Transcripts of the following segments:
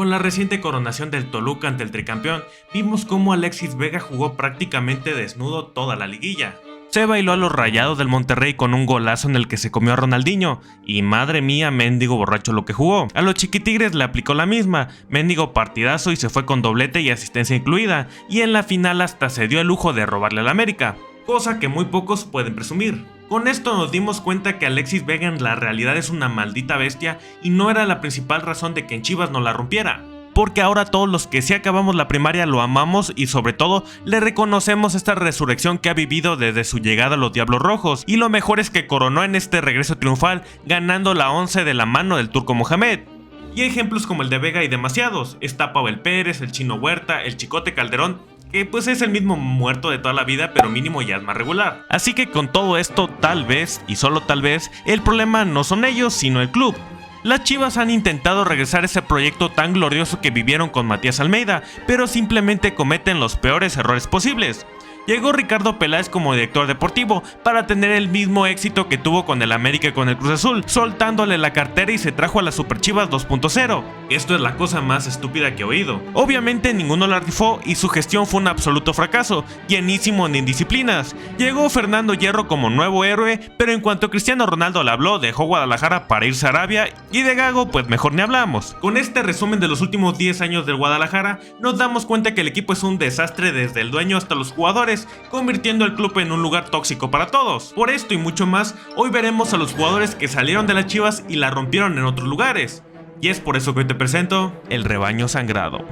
Con la reciente coronación del Toluca ante el tricampeón, vimos cómo Alexis Vega jugó prácticamente desnudo toda la liguilla. Se bailó a los Rayados del Monterrey con un golazo en el que se comió a Ronaldinho, y madre mía, mendigo borracho lo que jugó. A los Chiquitigres le aplicó la misma, mendigo partidazo y se fue con doblete y asistencia incluida, y en la final hasta se dio el lujo de robarle al América, cosa que muy pocos pueden presumir. Con esto nos dimos cuenta que Alexis Vega en la realidad es una maldita bestia y no era la principal razón de que en Chivas no la rompiera. Porque ahora todos los que sí acabamos la primaria lo amamos y sobre todo le reconocemos esta resurrección que ha vivido desde su llegada a los Diablos Rojos, y lo mejor es que coronó en este regreso triunfal ganando la 11 de la mano del Turco Mohamed. Y ejemplos como el de Vega y demasiados, está Pavel Pérez, el Chino Huerta, el Chicote Calderón, que pues es el mismo muerto de toda la vida pero mínimo ya es más regular. Así que con todo esto tal vez, y solo tal vez, el problema no son ellos sino el club. Las Chivas han intentado regresar a ese proyecto tan glorioso que vivieron con Matías Almeida, pero simplemente cometen los peores errores posibles. Llegó Ricardo Peláez como director deportivo para tener el mismo éxito que tuvo con el América y con el Cruz Azul, soltándole la cartera y se trajo a las Super Chivas 2.0. Esto es la cosa más estúpida que he oído. Obviamente ninguno la rifó y su gestión fue un absoluto fracaso, llenísimo de indisciplinas. Llegó Fernando Hierro como nuevo héroe, pero en cuanto Cristiano Ronaldo le habló, dejó Guadalajara para irse a Arabia, y de Gago pues mejor ni hablamos. Con este resumen de los últimos 10 años del Guadalajara, nos damos cuenta que el equipo es un desastre desde el dueño hasta los jugadores, convirtiendo el club en un lugar tóxico para todos. Por esto y mucho más, hoy veremos a los jugadores que salieron de las Chivas y la rompieron en otros lugares. Y es por eso que hoy te presento el rebaño sangrado.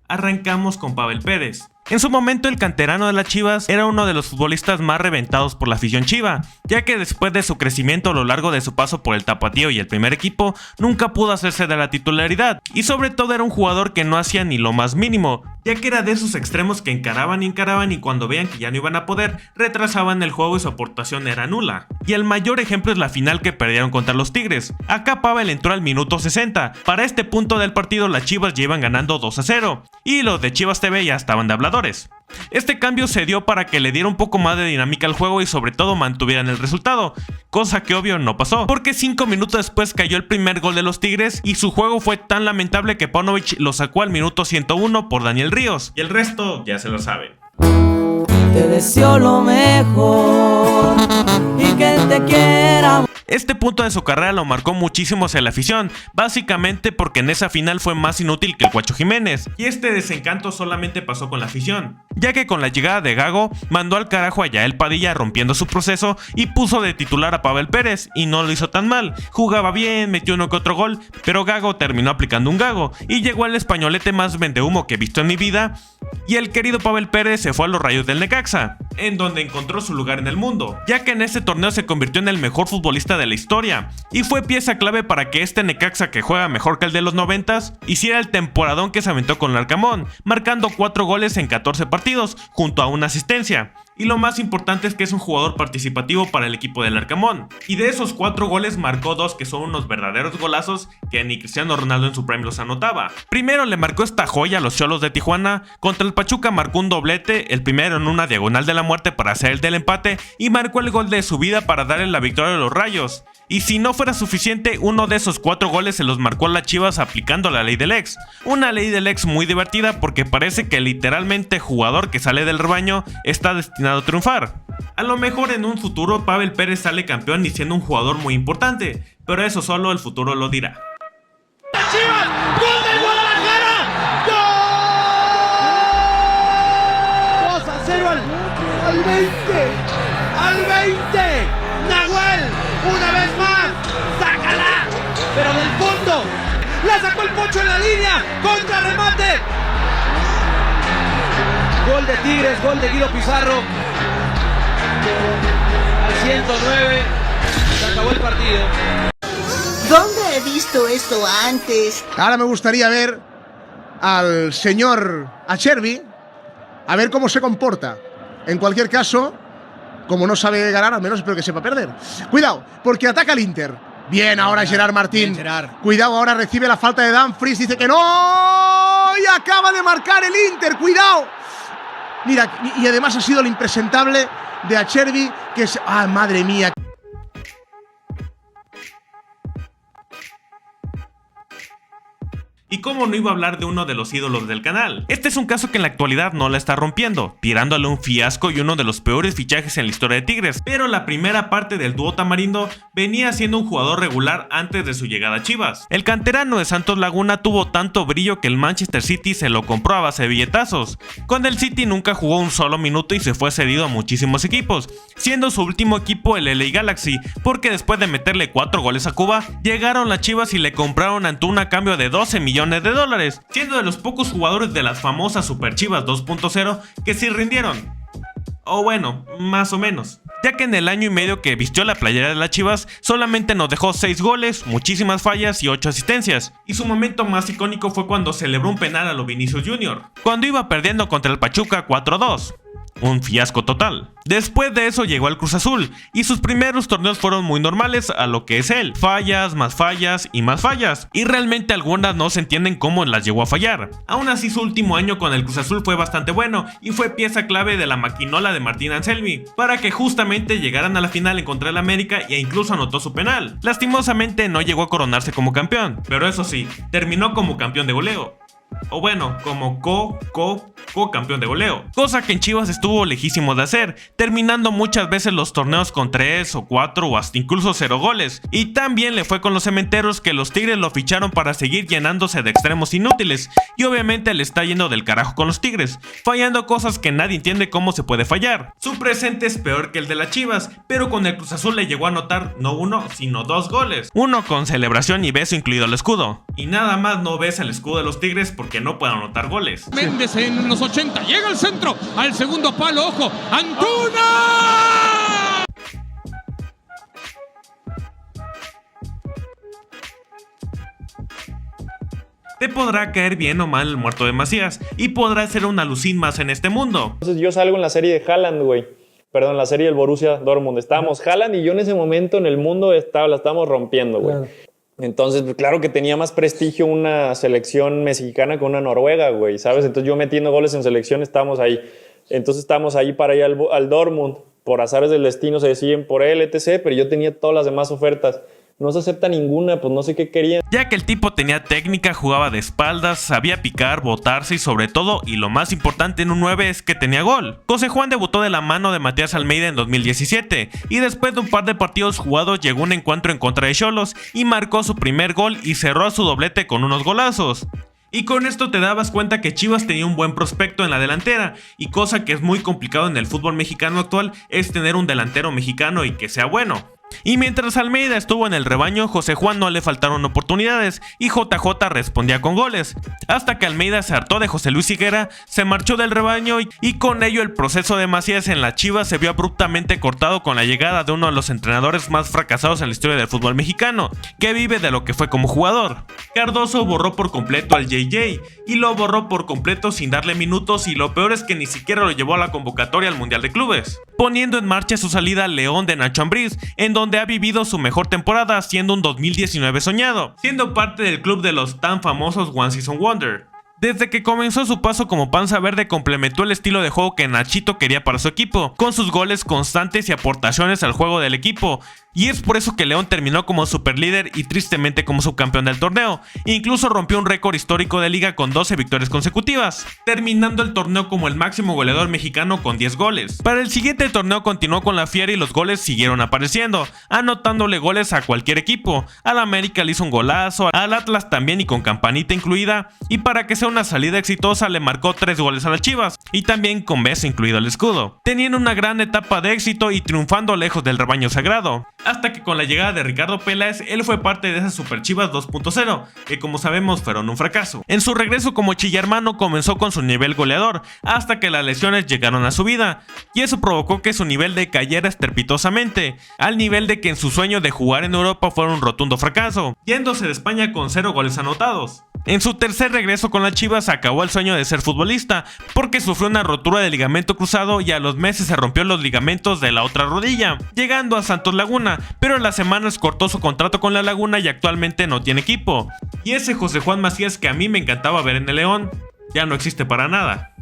Arrancamos con Pavel Pérez. En su momento el canterano de las Chivas era uno de los futbolistas más reventados por la afición chiva, ya que después de su crecimiento a lo largo de su paso por el Tapatío y el primer equipo, nunca pudo hacerse de la titularidad, y sobre todo era un jugador que no hacía ni lo más mínimo, ya que era de esos extremos que encaraban y cuando veían que ya no iban a poder, retrasaban el juego y su aportación era nula. Y el mayor ejemplo es la final que perdieron contra los Tigres. Acá Pavel entró al minuto 60, para este punto del partido las Chivas ya iban ganando 2-0, y los de Chivas TV ya estaban de habladores. Este cambio se dio para que le diera un poco más de dinámica al juego y sobre todo mantuvieran el resultado, cosa que obvio no pasó, porque 5 minutos después cayó el primer gol de los Tigres y su juego fue tan lamentable que Paunovic lo sacó al minuto 101 por Daniel Ríos, y el resto ya se lo saben. Te deseo lo mejor y que te quiera. Este punto de su carrera lo marcó muchísimo hacia la afición, básicamente porque en esa final fue más inútil que el Guacho Jiménez, y este desencanto solamente pasó con la afición, ya que con la llegada de Gago, mandó al carajo a Yael Padilla rompiendo su proceso y puso de titular a Pavel Pérez, y no lo hizo tan mal, jugaba bien, metió uno que otro gol, pero Gago terminó aplicando un gago, y llegó el españolete más vendehumo que he visto en mi vida, y el querido Pavel Pérez se fue a los Rayos del Necaxa, en donde encontró su lugar en el mundo, ya que en ese torneo se convirtió en el mejor futbolista de la historia, y fue pieza clave para que este Necaxa, que juega mejor que el de los 90s, hiciera el temporadón que se aventó con el Arcamón, marcando 4 goles en 14 partidos, junto a una asistencia. Y lo más importante es que es un jugador participativo para el equipo del Arcamón, y de esos 4 goles marcó 2 que son unos verdaderos golazos que ni Cristiano Ronaldo en su prime los anotaba. Primero le marcó esta joya a los Xolos de Tijuana, contra el Pachuca marcó un doblete, el primero en una diagonal de la muerte para hacer el del empate, y marcó el gol de su vida para darle la victoria a los Rayos. Y si no fuera suficiente, uno de esos 4 goles se los marcó a las Chivas aplicando la ley del ex. Una ley del ex muy divertida porque parece que literalmente jugador que sale del rebaño está destinado a triunfar. A lo mejor en un futuro Pavel Pérez sale campeón y siendo un jugador muy importante, pero eso solo el futuro lo dirá. ¡Chivas! ¡Gol del Guadalajara! ¡Gol! 2-0 al 20. ¡Al 20! ¡Nahuel! ¡Una vez más! ¡Sácala! ¡Pero del fondo! ¡La sacó el Pocho en la línea! ¡Contra remate! Gol de Tigres, gol de Guido Pizarro. Al 109. Se acabó el partido. ¿Dónde he visto esto antes? Ahora me gustaría ver al señor Acherbi, a ver cómo se comporta. En cualquier caso, como no sabe ganar, al menos espero que sepa perder. Cuidado, porque ataca el Inter. Bien, ahora Gerard Martín. Bien, Gerard. Cuidado, ahora recibe la falta de Dumfries. Dice que no. Y acaba de marcar el Inter. Cuidado. Mira, y además ha sido el impresentable de Acerbi, que es... ¡Ah, madre mía! Y cómo no iba a hablar de uno de los ídolos del canal. Este es un caso que en la actualidad no la está rompiendo, tirándole un fiasco y uno de los peores fichajes en la historia de Tigres, pero la primera parte del dúo tamarindo venía siendo un jugador regular antes de su llegada a Chivas. El canterano de Santos Laguna tuvo tanto brillo que el Manchester City se lo compró a base de billetazos. Con el City nunca jugó un solo minuto y se fue cedido a muchísimos equipos, siendo su último equipo el LA Galaxy, porque después de meterle 4 goles a Cuba, llegaron las Chivas y le compraron a Antuna a cambio de 12 millones de dólares, siendo de los pocos jugadores de las famosas Super Chivas 2.0 que sí rindieron. O bueno, más o menos, ya que en el año y medio que vistió la playera de las Chivas solamente nos dejó 6 goles, muchísimas fallas y 8 asistencias, y su momento más icónico fue cuando celebró un penal a lo Vinicius Jr., cuando iba perdiendo contra el Pachuca 4-2. Un fiasco total. Después de eso llegó al Cruz Azul y sus primeros torneos fueron muy normales a lo que es él, fallas y más fallas, y realmente algunas no se entienden cómo las llegó a fallar. Aún así su último año con el Cruz Azul fue bastante bueno y fue pieza clave de la maquinola de Martín Anselmi para que justamente llegaran a la final en contra del América e incluso anotó su penal. Lastimosamente no llegó a coronarse como campeón, pero eso sí, terminó como campeón de goleo. O bueno, como co-campeón de goleo, cosa que en Chivas estuvo lejísimo de hacer, terminando muchas veces los torneos con 3 o 4 o hasta incluso 0 goles. Y también le fue con los cementeros que los Tigres lo ficharon para seguir llenándose de extremos inútiles, y obviamente le está yendo del carajo con los Tigres, fallando cosas que nadie entiende cómo se puede fallar. Su presente es peor que el de las Chivas, pero con el Cruz Azul le llegó a anotar no 1 sino 2 goles, uno con celebración y beso incluido el escudo. Y nada más no ves el escudo de los Tigres porque no pueden anotar goles. Méndez en los 80, llega al centro, al segundo palo, ojo, ¡Antuna! Te podrá caer bien o mal el muerto de Macías, y podrá ser una lucín más en este mundo. Entonces yo salgo en la serie de Haaland, güey. Perdón, la serie del Borussia Dortmund. Estábamos Haaland y yo en ese momento en el mundo la estábamos rompiendo, güey. Claro. Entonces, claro que tenía más prestigio una selección mexicana que una noruega, güey, ¿sabes? Entonces yo metiendo goles en selección estábamos ahí. Entonces estábamos ahí para ir al Dortmund. Por azares del destino se deciden por él, etc. Pero yo tenía todas las demás ofertas. No se acepta ninguna, pues no sé qué querían. Ya que el tipo tenía técnica, jugaba de espaldas, sabía picar, botarse y sobre todo, y lo más importante en un 9 es que tenía gol. José Juan debutó de la mano de Matías Almeida en 2017 y después de un par de partidos jugados llegó un encuentro en contra de Xolos y marcó su primer gol y cerró su doblete con unos golazos. Y con esto te dabas cuenta que Chivas tenía un buen prospecto en la delantera, y cosa que es muy complicado en el fútbol mexicano actual es tener un delantero mexicano y que sea bueno. Y mientras Almeida estuvo en el rebaño, José Juan no le faltaron oportunidades y JJ respondía con goles, hasta que Almeida se hartó de José Luis Higuera, se marchó del rebaño y con ello el proceso de Macías en la Chivas se vio abruptamente cortado con la llegada de uno de los entrenadores más fracasados en la historia del fútbol mexicano, que vive de lo que fue como jugador. Cardoso borró por completo al JJ y lo borró por completo sin darle minutos, y lo peor es que ni siquiera lo llevó a la convocatoria al Mundial de Clubes, poniendo en marcha su salida al León de Nacho Ambriz, en donde ha vivido su mejor temporada, siendo un 2019 soñado, siendo parte del club de los tan famosos One Season Wonder. Desde que comenzó su paso como panza verde complementó el estilo de juego que Nachito quería para su equipo, con sus goles constantes y aportaciones al juego del equipo, y es por eso que León terminó como superlíder y tristemente como subcampeón del torneo. Incluso rompió un récord histórico de liga con 12 victorias consecutivas, terminando el torneo como el máximo goleador mexicano con 10 goles. Para el siguiente torneo continuó con la fiera y los goles siguieron apareciendo, anotándole goles a cualquier equipo. Al América le hizo un golazo, al Atlas también y con campanita incluida, y para que sea una salida exitosa le marcó 3 goles a las Chivas, y también con beso incluido el escudo, teniendo una gran etapa de éxito y triunfando lejos del rebaño sagrado. Hasta que con la llegada de Ricardo Peláez, él fue parte de esas Super Chivas 2.0, que como sabemos fueron un fracaso. En su regreso como chillermano comenzó con su nivel goleador, hasta que las lesiones llegaron a su vida, y eso provocó que su nivel decayera estrepitosamente, al nivel de que en su sueño de jugar en Europa fuera un rotundo fracaso, yéndose de España con 0 goles anotados. En su tercer regreso con las Chivas acabó el sueño de ser futbolista, porque sufrió una rotura de ligamento cruzado y a los meses se rompió los ligamentos de la otra rodilla, llegando a Santos Laguna, pero en las semanas cortó su contrato con la Laguna y actualmente no tiene equipo. Y ese José Juan Macías que a mí me encantaba ver en el León, ya no existe para nada.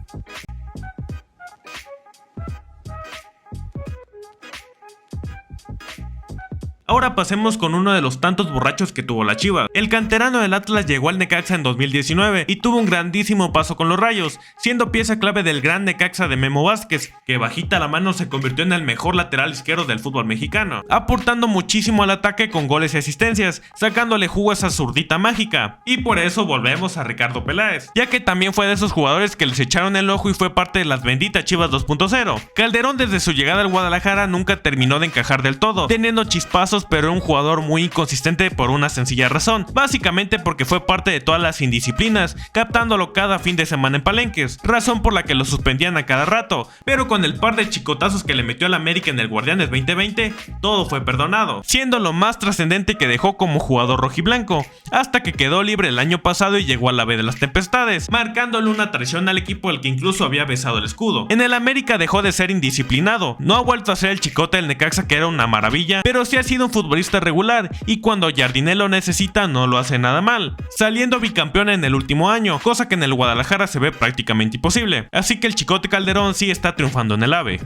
Ahora pasemos con uno de los tantos borrachos que tuvo la Chivas. El canterano del Atlas llegó al Necaxa en 2019 y tuvo un grandísimo paso con los Rayos, siendo pieza clave del gran Necaxa de Memo Vázquez, que bajita la mano se convirtió en el mejor lateral izquierdo del fútbol mexicano, aportando muchísimo al ataque con goles y asistencias, sacándole jugo a esa zurdita mágica. Y por eso volvemos a Ricardo Peláez, ya que también fue de esos jugadores que les echaron el ojo y fue parte de las benditas Chivas 2.0. Calderón desde su llegada al Guadalajara nunca terminó de encajar del todo, teniendo chispazos, pero era un jugador muy inconsistente por una sencilla razón, básicamente porque fue parte de todas las indisciplinas, captándolo cada fin de semana en palenques, razón por la que lo suspendían a cada rato, pero con el par de chicotazos que le metió al América en el Guardianes 2020, todo fue perdonado, siendo lo más trascendente que dejó como jugador rojiblanco, hasta que quedó libre el año pasado y llegó a la B de las Tempestades, marcándole una traición al equipo al que incluso había besado el escudo. En el América dejó de ser indisciplinado, no ha vuelto a ser el chicote del Necaxa que era una maravilla, pero sí ha sido un futbolista regular y cuando Jardiné lo necesita no lo hace nada mal, saliendo bicampeón en el último año, cosa que en el Guadalajara se ve prácticamente imposible, así que el chicote Calderón sí está triunfando en el AVE.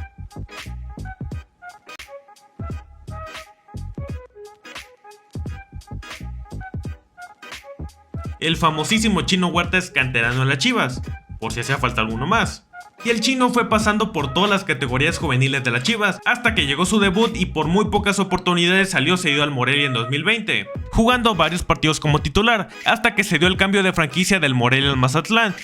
El famosísimo Chino Huerta es canterano en las Chivas, por si hacía falta alguno más. Y el Chino fue pasando por todas las categorías juveniles de las Chivas, hasta que llegó su debut y por muy pocas oportunidades salió cedido al Morelia en 2020, jugando varios partidos como titular, hasta que se dio el cambio de franquicia del Morelia al Mazatlán,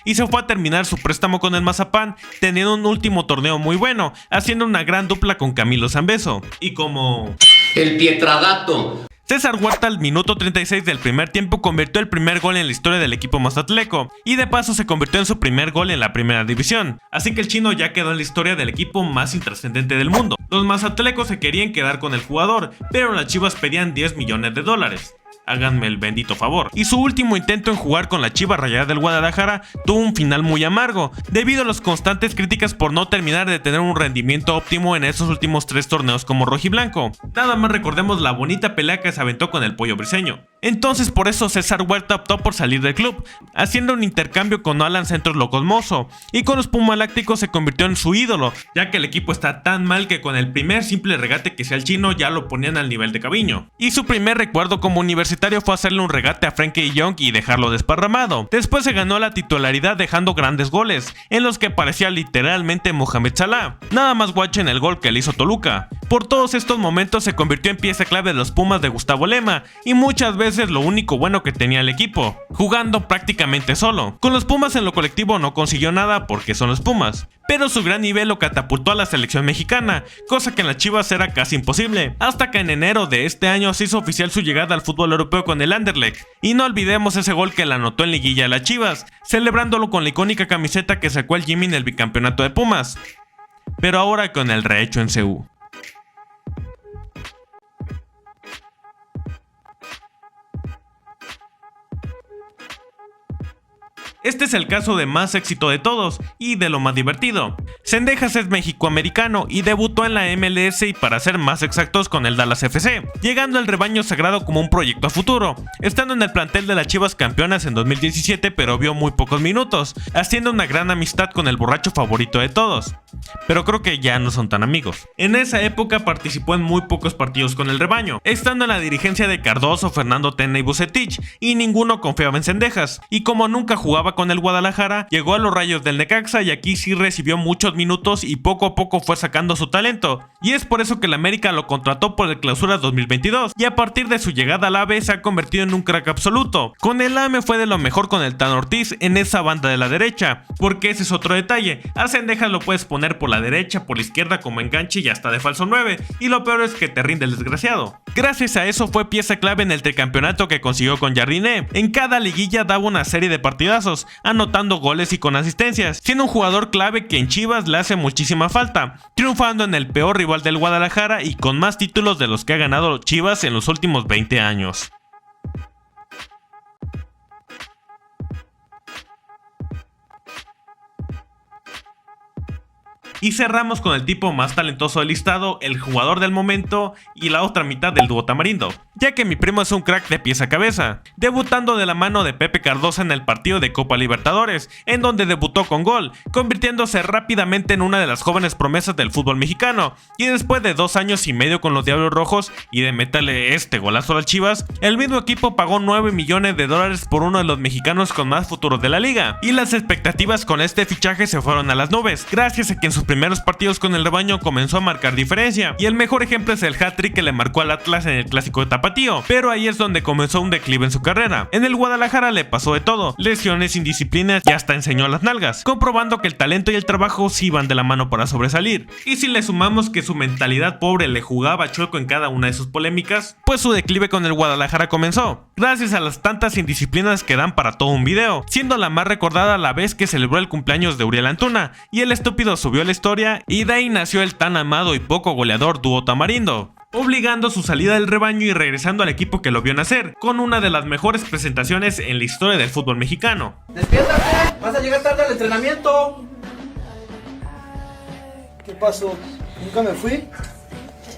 y se fue a terminar su préstamo con el Mazapán, teniendo un último torneo muy bueno, haciendo una gran dupla con Camilo Zambeso. Y como... el Pietradato. César Huerta al minuto 36 del primer tiempo convirtió el primer gol en la historia del equipo mazatleco y de paso se convirtió en su primer gol en la primera división, así que el chino ya quedó en la historia del equipo más intrascendente del mundo. Los mazatlecos se querían quedar con el jugador, pero las Chivas pedían $10 millones. Háganme el bendito favor. Y su último intento en jugar con la Chivas Rayadas del Guadalajara tuvo un final muy amargo, debido a las constantes críticas por no terminar de tener un rendimiento óptimo en esos últimos 3 torneos como rojiblanco. Nada más recordemos la bonita pelea que se aventó con el Pollo Briseño. Entonces por eso César Huerta optó por salir del club, haciendo un intercambio con Alan Centros Locos Mozo, y con los Pumalácticos se convirtió en su ídolo, ya que el equipo está tan mal que con el primer simple regate que sea el chino ya lo ponían al nivel de Caviño. Y su primer recuerdo como universitario fue hacerle un regate a Frenkie de Jong y dejarlo desparramado. Después se ganó la titularidad dejando grandes goles, en los que parecía literalmente Mohamed Salah. Nada más guacho en el gol que le hizo Toluca. Por todos estos momentos se convirtió en pieza clave de los Pumas de Gustavo Lema, y muchas veces lo único bueno que tenía el equipo, jugando prácticamente solo. Con los Pumas en lo colectivo no consiguió nada porque son los Pumas, pero su gran nivel lo catapultó a la selección mexicana, cosa que en las Chivas era casi imposible, hasta que en enero de este año se hizo oficial su llegada al fútbol europeo con el Anderlecht, y no olvidemos ese gol que le anotó en liguilla a las Chivas, celebrándolo con la icónica camiseta que sacó el Jimmy en el bicampeonato de Pumas, pero ahora con el rehecho en CU. Este es el caso de más éxito de todos y de lo más divertido. Zendejas es mexicoamericano y debutó en la MLS y para ser más exactos con el Dallas FC, llegando al rebaño sagrado como un proyecto a futuro, estando en el plantel de las Chivas campeonas en 2017 pero vio muy pocos minutos, haciendo una gran amistad con el borracho favorito de todos, pero creo que ya no son tan amigos. En esa época participó en muy pocos partidos con el rebaño, estando en la dirigencia de Cardoso, Fernando Tena y Vucetich, y ninguno confiaba en Zendejas, y como nunca jugaba con el Guadalajara, llegó a los Rayos del Necaxa y aquí sí recibió muchos minutos y poco a poco fue sacando su talento, y es por eso que el América lo contrató por el Clausura 2022, y a partir de su llegada al AVE se ha convertido en un crack absoluto. Con el AME fue de lo mejor con el Tan Ortiz en esa banda de la derecha, porque ese es otro detalle, a Zendejas lo puedes poner por la derecha, por la izquierda como enganche y hasta de falso 9, y lo peor es que te rinde el desgraciado. Gracias a eso fue pieza clave en el tricampeonato que consiguió con Jardiné. En cada liguilla daba una serie de partidazos, anotando goles y con asistencias, siendo un jugador clave que en Chivas le hace muchísima falta, triunfando en el peor rival del Guadalajara y con más títulos de los que ha ganado Chivas en los últimos 20 años. Y cerramos con el tipo más talentoso del listado, el jugador del momento y la otra mitad del dúo tamarindo, ya que mi primo es un crack de pies a cabeza, debutando de la mano de Pepe Cardoso en el partido de Copa Libertadores, en donde debutó con gol, convirtiéndose rápidamente en una de las jóvenes promesas del fútbol mexicano, y después de 2 años y medio con los Diablos Rojos y de meterle este golazo a las Chivas, el mismo equipo pagó $9 millones por uno de los mexicanos con más futuros de la liga, y las expectativas con este fichaje se fueron a las nubes, gracias a que en sus primeros partidos con el rebaño comenzó a marcar diferencia, y el mejor ejemplo es el hat-trick que le marcó al Atlas en el clásico de Tapatío, pero ahí es donde comenzó un declive en su carrera. En el Guadalajara le pasó de todo, lesiones, indisciplinas y hasta enseñó las nalgas, comprobando que el talento y el trabajo sí van de la mano para sobresalir. Y si le sumamos que su mentalidad pobre le jugaba chueco en cada una de sus polémicas, pues su declive con el Guadalajara comenzó, gracias a las tantas indisciplinas que dan para todo un video, siendo la más recordada la vez que celebró el cumpleaños de Uriel Antuna, y el estúpido subió la historia, y de ahí nació el tan amado y poco goleador dúo tamarindo, obligando su salida del rebaño y regresando al equipo que lo vio nacer, con una de las mejores presentaciones en la historia del fútbol mexicano. ¡Despiértate! ¡Vas a llegar tarde al entrenamiento! ¿Qué pasó? ¿Nunca me fui?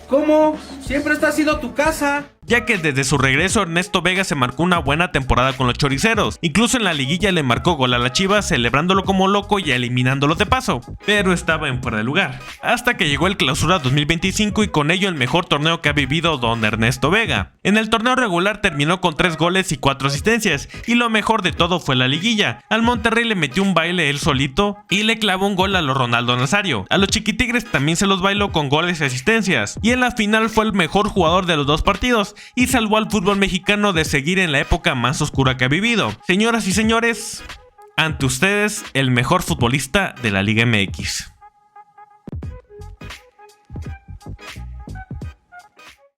¿Cómo? Siempre esta ha sido tu casa. Ya que desde su regreso Ernesto Vega se marcó una buena temporada con los choriceros, incluso en la liguilla le marcó gol a la Chivas celebrándolo como loco y eliminándolo de paso, pero estaba en fuera de lugar, hasta que llegó el Clausura 2025 y con ello el mejor torneo que ha vivido don Ernesto Vega. En el torneo regular terminó con 3 goles y 4 asistencias, y lo mejor de todo fue la liguilla. Al Monterrey le metió un baile él solito y le clavó un gol a los Ronaldo Nazario. A los Chiquitigres también se los bailó con goles y asistencias, y en la final fue el mejor jugador de los 2 partidos, y salvó al fútbol mexicano de seguir en la época más oscura que ha vivido. Señoras y señores, ante ustedes el mejor futbolista de la Liga MX.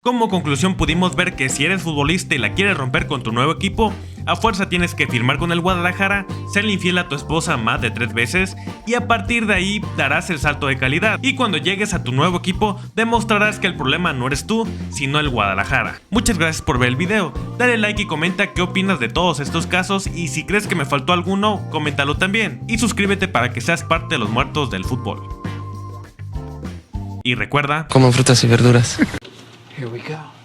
Como conclusión pudimos ver que si eres futbolista y la quieres romper con tu nuevo equipo, a fuerza tienes que firmar con el Guadalajara, serle infiel a tu esposa más de 3 veces y a partir de ahí darás el salto de calidad, y cuando llegues a tu nuevo equipo demostrarás que el problema no eres tú, sino el Guadalajara. Muchas gracias por ver el video, dale like y comenta qué opinas de todos estos casos, y si crees que me faltó alguno, coméntalo también, y suscríbete para que seas parte de los muertos del fútbol. Y recuerda, como frutas y verduras. Here we go.